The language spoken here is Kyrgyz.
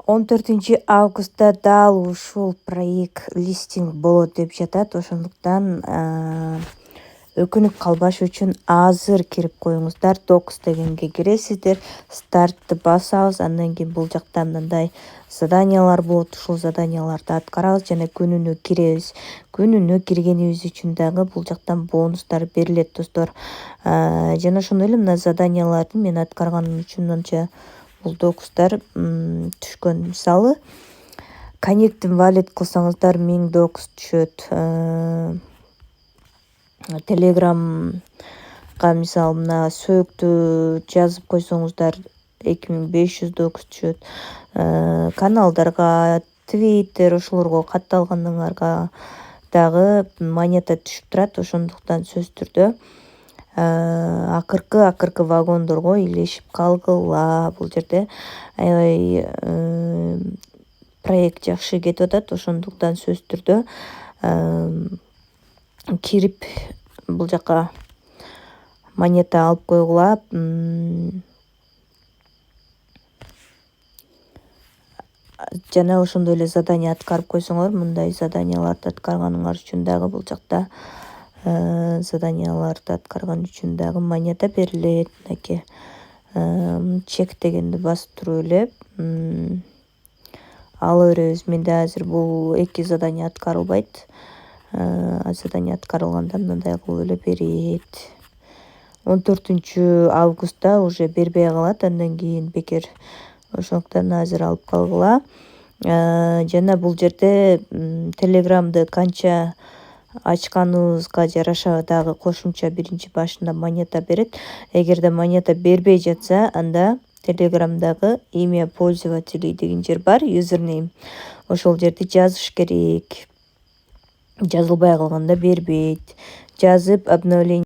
14 августта дал ушул проект листинг болот деп жатат. Ошондуктан өкүнүп калбаш үчүн азыр кирип коюңуздар. Докс дегенге киресиздер, стартты басабыз, андан кийин бул жакта мындай заданиялар болот. Ушул заданияларды аткарабыз жана күнүнө киребиз. Күнүнө киргенибиз үчүн дагы бул жактан бонустар берилет, достор. Жана ошондой эле мына заданияларды мен аткарганым үчүн мынча бул докустар түшкөн. Мисалы, коннектин валет кылсаңыздар 1000 докс түшөт. Телеграмга мисалы мына сөөктү жазып койсоңуздар 2500 докс түшөт. Каналдарга, Твиттер ошолорго катталганыңарга дагы монета түшүп турат. Ошондуктан сөзсүз түрдө акыркы вагондорго илешип калгыла. Бул жерде аябай проект жакшы кетип атат. Ошондуктан сөзсүз түрдө кирип бул жака монета алып койгула. Жана ошондой эле задание аткарып койсоңор, мындай заданияларды аткарганыңар үчүн дагы бул жакта заданияларды аткарган үчүн дагы монета берилет. Мынакей чек дегенди басып туруп эле ала беребиз. Менде азыр бул 2 задание аткарылбайт. Задание аткарылганда мындай кылып эле берет. 14 августта уже бербей калат, андан кийин бекер. Ошондуктан азыр алып калгыла. Жана бул жерде телеграмды канча ачканыбызга жараша дагы кошумча биринчи башында монета берет. Эгерде монета бербей жатса, анда телеграмдагы имя пользователей деген жер бар, юзернейм. Ошол жерди жазыш керек. Жазылбай калганда бербейт. Жазып обновление